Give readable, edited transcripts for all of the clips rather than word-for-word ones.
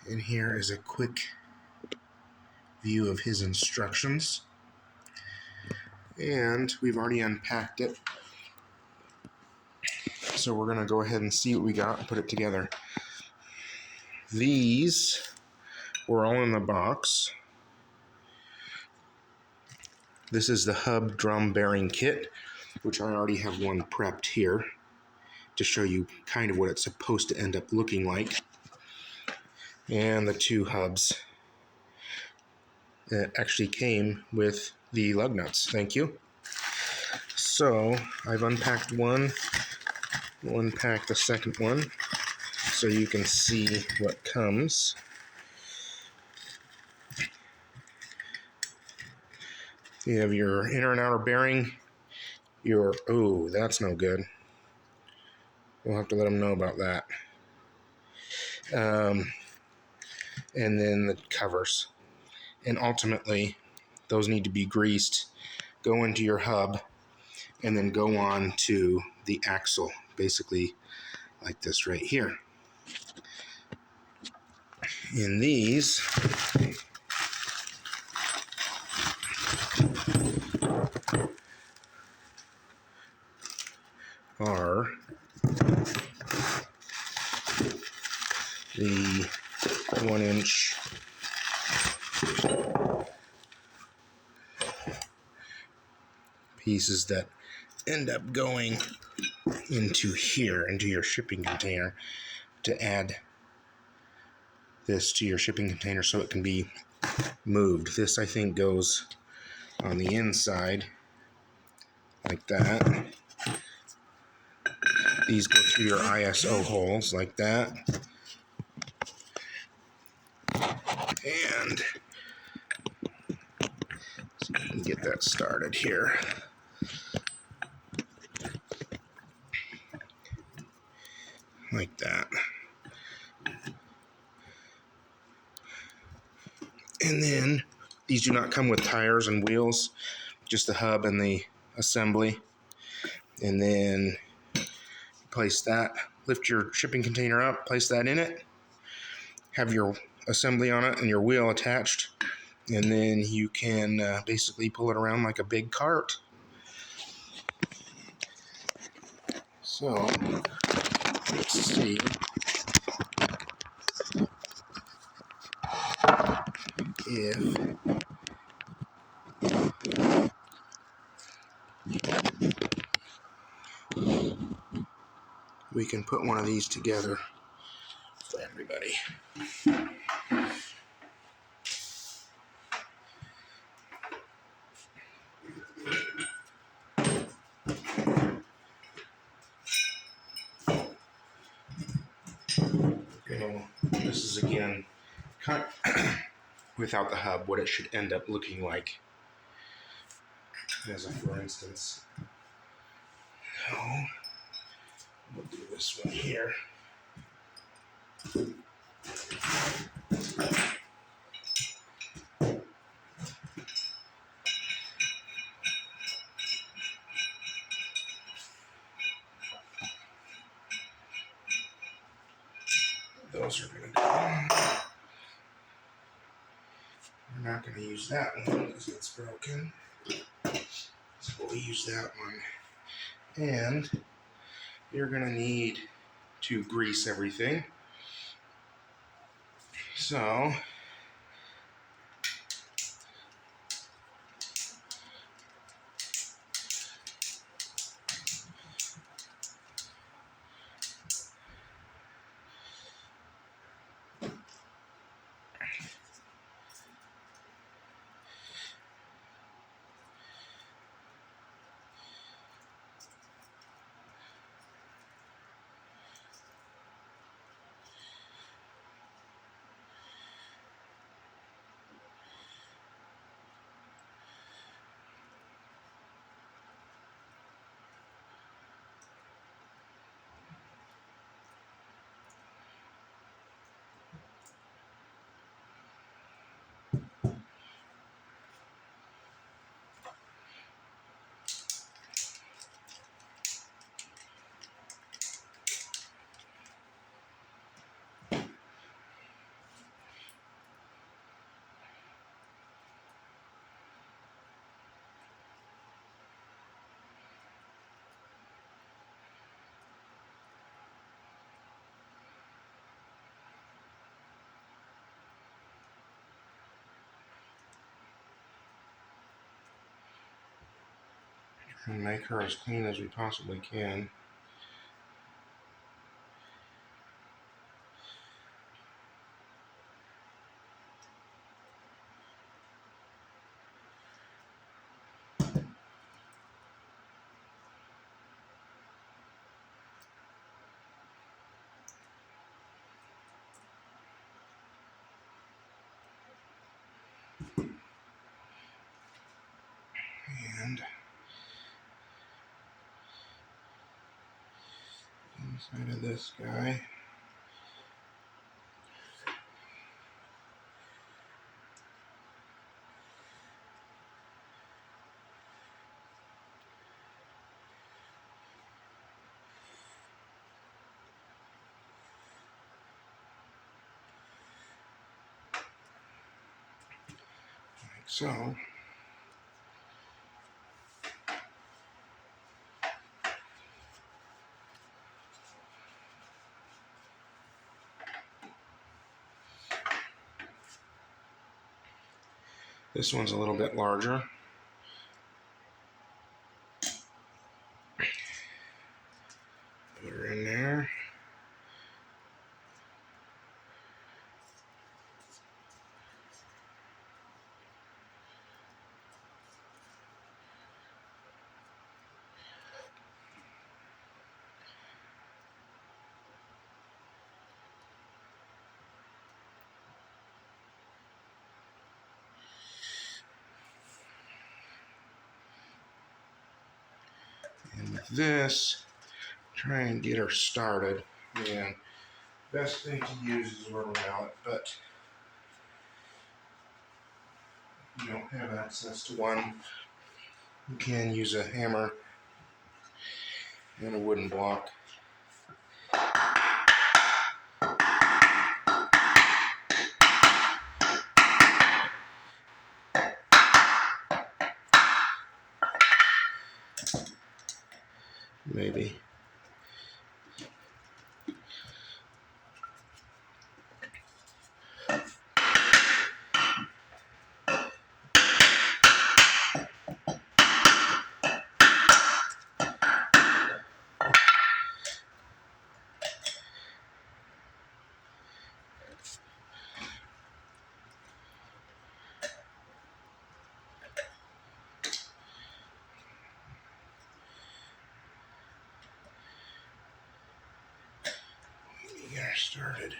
And here is a quick view of his instructions. And we've already unpacked it. So we're going to go ahead and see what we got and put it together. These were all in the box. This is the hub drum bearing kit, which I already have one prepped here to show you kind of what it's supposed to end up looking like. And the two hubs that actually came with the lug nuts. Thank you. So I've unpacked one. We'll unpack the second one so you can see what comes. You have your inner and outer bearing. Oh, that's no good. We'll have to let them know about that. And then the covers. And ultimately, those need to be greased, go into your hub, and then go on to the axle, basically like this right here. In these are the 1-inch pieces that end up going into here, into your shipping container, to add this to your shipping container so it can be moved. This, I think, goes on the inside like that. These go through your ISO holes like that. And so we can get that started here. Like that. And then these do not come with tires and wheels, just the hub and the assembly. And then place that, lift your shipping container up, place that in it, have your assembly on it and your wheel attached, and then you can basically pull it around like a big cart. So let's see if we can put one of these together for everybody. This is again without the hub, what it should end up looking like. As a for instance. So we'll do this one here. Those are going to go. We're not going to use that one because it's broken. So we'll use that one. And you're going to need to grease everything. So and make her as clean as we possibly can. And inside of this guy, like so. This one's a little bit larger. Put her in there. And with this, try and get her started. And best thing to use is a rubber mallet, but if you don't have access to one, you can use a hammer and a wooden block. Maybe. Get her started.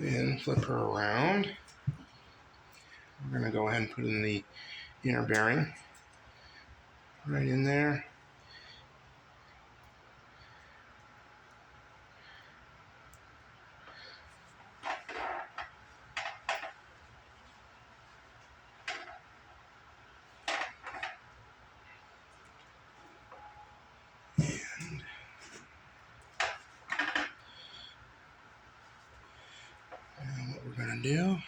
Then flip her around. We're going to go ahead and put in the inner bearing right in there. And what we're going to do,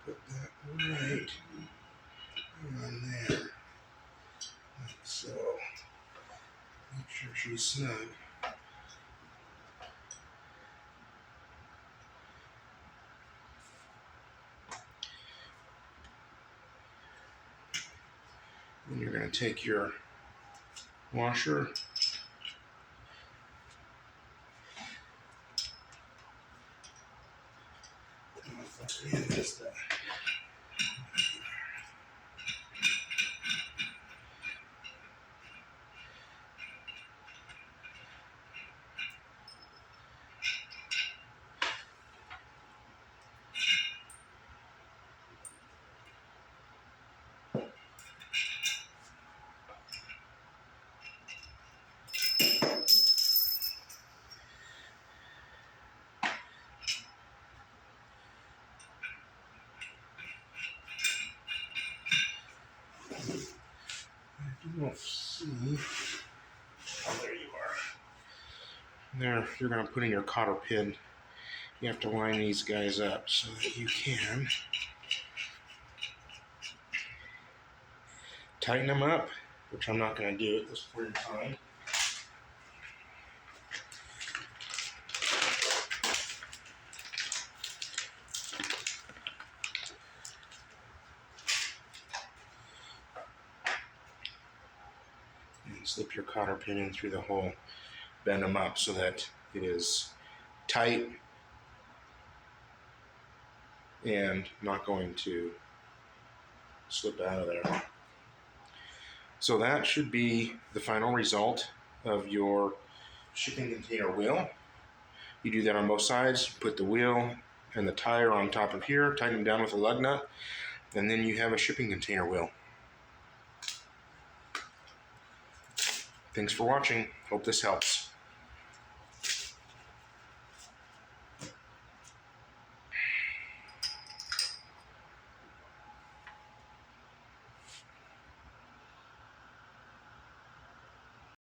put that right on there, like so. Make sure she's snug. Then you're going to take your washer, don't see. Oh, there you are. There, you're going to put in your cotter pin. You have to line these guys up so that you can tighten them up, which I'm not going to do at this point in time. And slip your cotter pin in through the hole. Bend them up so that it is tight and not going to slip out of there. So that should be the final result of your shipping container wheel. You do that on both sides, put the wheel and the tire on top of here, tighten them down with a lug nut, and then you have a shipping container wheel. Thanks for watching. Hope this helps.